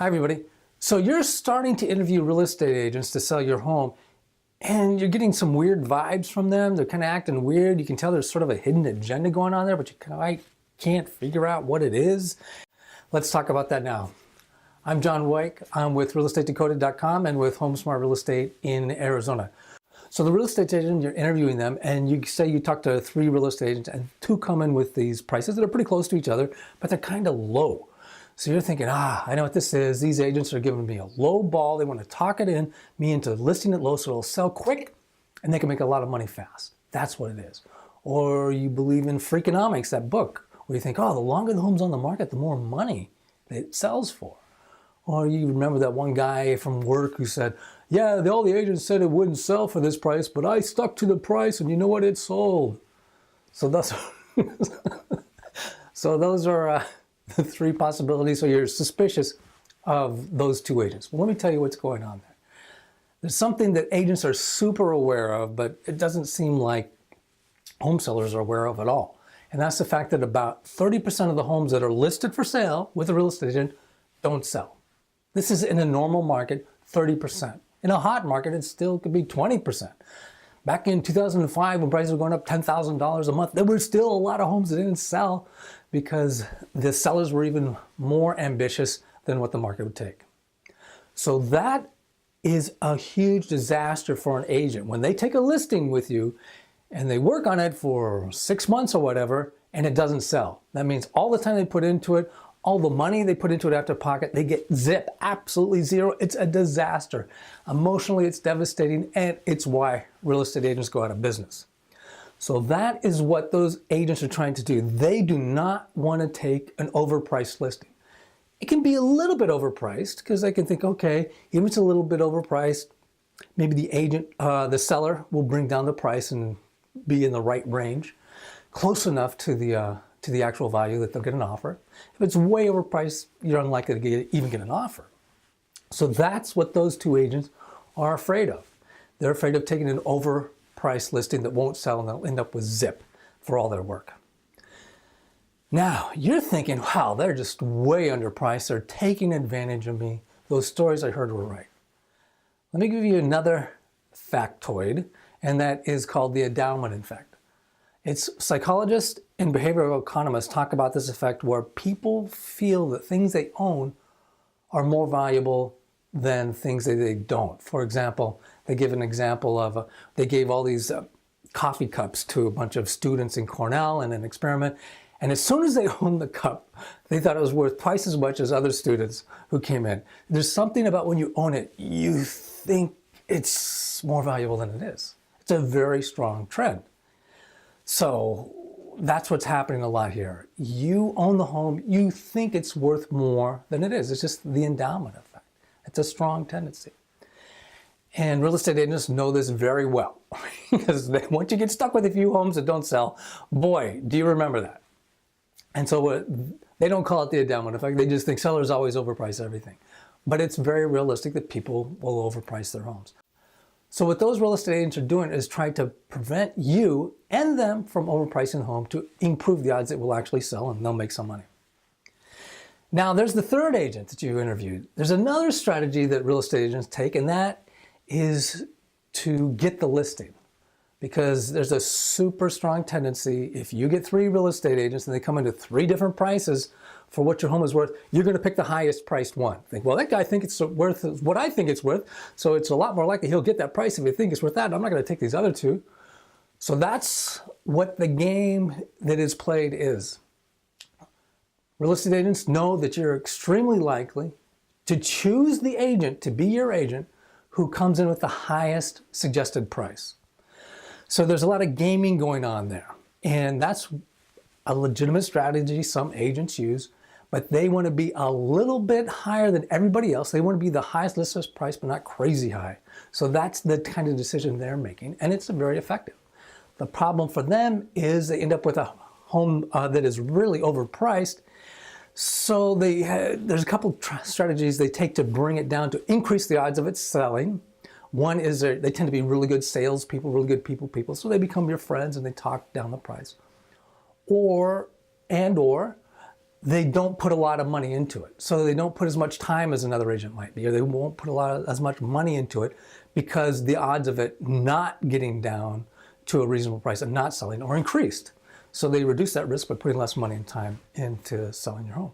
Hi everybody. So you're starting to interview real estate agents to sell your home and you're getting some weird vibes from them. They're kind of acting weird. You can tell there's sort of a hidden agenda going on there, but you kind of can't figure out what it is. Let's talk about that now. I'm John Wyke. I'm with realestategecoded.com and with HomeSmart Real Estate in Arizona. So the real estate agent, you're interviewing them and you say you talk to 3 real estate agents and 2 come in with these prices that are pretty close to each other, but they're kind of low. So you're thinking, I know what this is. These agents are giving me a low ball. They want to talk it in, me into listing it low so it'll sell quick and they can make a lot of money fast. That's what it is. Or you believe in Freakonomics, that book, where you think, the longer the home's on the market, the more money it sells for. Or you remember that one guy from work who said, yeah, all the agents said it wouldn't sell for this price, but I stuck to the price and you know what, it sold. So those are the 3 possibilities. So you're suspicious of those 2 agents. Well, let me tell you what's going on there. There's something that agents are super aware of, but it doesn't seem like home sellers are aware of at all. And that's the fact that about 30% of the homes that are listed for sale with a real estate agent don't sell. This is in a normal market, 30%. In a hot market, it still could be 20%. Back in 2005, when prices were going up $10,000 a month, there were still a lot of homes that didn't sell because the sellers were even more ambitious than what the market would take. So that is a huge disaster for an agent. When they take a listing with you and they work on it for 6 months or whatever, and it doesn't sell, that means all the time they put into it, all the money they put into it after pocket, they get zip, absolutely zero. It's a disaster. Emotionally, it's devastating, and it's why real estate agents go out of business. So that is what those agents are trying to do. They do not want to take an overpriced listing. It can be a little bit overpriced because they can think, okay, even if it's a little bit overpriced, maybe the agent, the seller will bring down the price and be in the right range, close enough to the actual value that they'll get an offer. If it's way overpriced, you're unlikely to even get an offer. So that's what those 2 agents are afraid of. They're afraid of taking an overpriced listing that won't sell and they'll end up with zip for all their work. Now, you're thinking, wow, they're just way underpriced. They're taking advantage of me. Those stories I heard were right. Let me give you another factoid, and that is called the Endowment Effect. It's psychologists and behavioral economists talk about this effect where people feel that things they own are more valuable than things that they don't. For example, they give an example of, they gave all these coffee cups to a bunch of students in Cornell in an experiment. And as soon as they owned the cup, they thought it was worth twice as much as other students who came in. There's something about when you own it, you think it's more valuable than it is. It's a very strong trend. So that's what's happening a lot here. You own the home, you think it's worth more than it is. It's just the endowment effect. It's a strong tendency. And real estate agents know this very well because once you get stuck with a few homes that don't sell, boy, do you remember that. And so they don't call it the endowment effect. They just think sellers always overprice everything. But it's very realistic that people will overprice their homes. So what those real estate agents are doing is trying to prevent you and them from overpricing the home to improve the odds it will actually sell and they'll make some money. Now there's the 3rd agent that you interviewed. There's another strategy that real estate agents take, and that is to get the listing. Because there's a super strong tendency, if you get 3 real estate agents and they come into 3 different prices for what your home is worth, you're going to pick the highest priced one. Think, well, that guy thinks it's worth what I think it's worth, so it's a lot more likely he'll get that price if he thinks it's worth that. I'm not going to take these other 2. So that's what the game that is played is. Real estate agents know that you're extremely likely to choose the agent to be your agent who comes in with the highest suggested price. So there's a lot of gaming going on there. And that's a legitimate strategy some agents use, but they want to be a little bit higher than everybody else. They want to be the highest listed price, but not crazy high. So that's the kind of decision they're making, and it's very effective. The problem for them is they end up with a home that is really overpriced. So there's a couple strategies they take to bring it down to increase the odds of it selling. One is they tend to be really good salespeople, really good people, so they become your friends and they talk down the price. Or they don't put a lot of money into it. So they don't put as much time as another agent might be, or they won't put as much money into it because the odds of it not getting down to a reasonable price and not selling are increased. So they reduce that risk by putting less money and time into selling your home.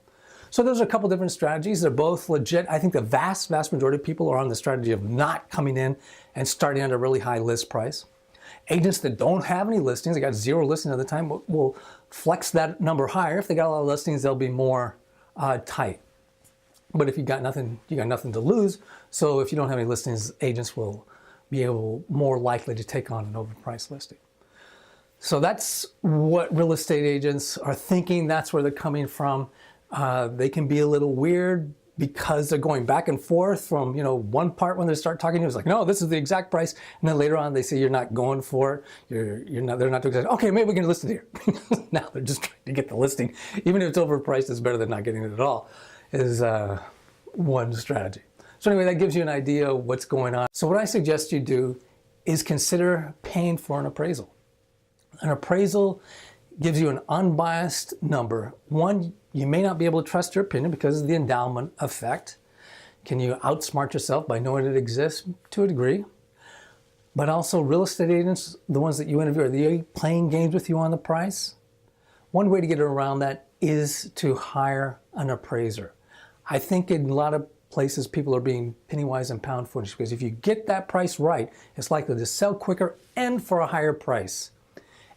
So those are a couple different strategies. They're both legit. I think the vast majority of people are on the strategy of not coming in and starting at a really high list price. Agents that don't have any listings, they got 0 listings at the time, will flex that number higher. If they got a lot of listings, they'll be more tight. But if you got nothing to lose. So if you don't have any listings, agents will be more likely to take on an overpriced listing. So that's what real estate agents are thinking. That's where they're coming from. They can be a little weird because they're going back and forth from, one part when they start talking to you, it's like, no, this is the exact price. And then later on, they say you're not going for it. They're not doing, okay, maybe we can list it here. Now they're just trying to get the listing. Even if it's overpriced, it's better than not getting it at all, is one strategy. So anyway, that gives you an idea of what's going on. So what I suggest you do is consider paying for an appraisal. An appraisal gives you an unbiased number. One, you may not be able to trust your opinion because of the endowment effect. Can you outsmart yourself by knowing it exists? To a degree. But also real estate agents, the ones that you interview, are they playing games with you on the price? One way to get around that is to hire an appraiser. I think in a lot of places people are being penny wise and pound foolish because if you get that price right, it's likely to sell quicker and for a higher price.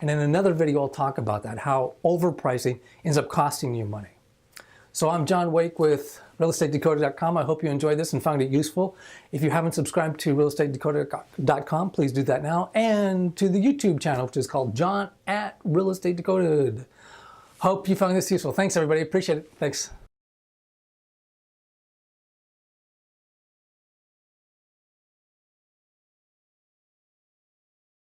And in another video, I'll talk about that, how overpricing ends up costing you money. So I'm John Wake with realestateDecoded.com. I hope you enjoyed this and found it useful. If you haven't subscribed to realestateDecoded.com, please do that now. And to the YouTube channel, which is called John at Real Estate Decoded. Hope you found this useful. Thanks, everybody. Appreciate it. Thanks.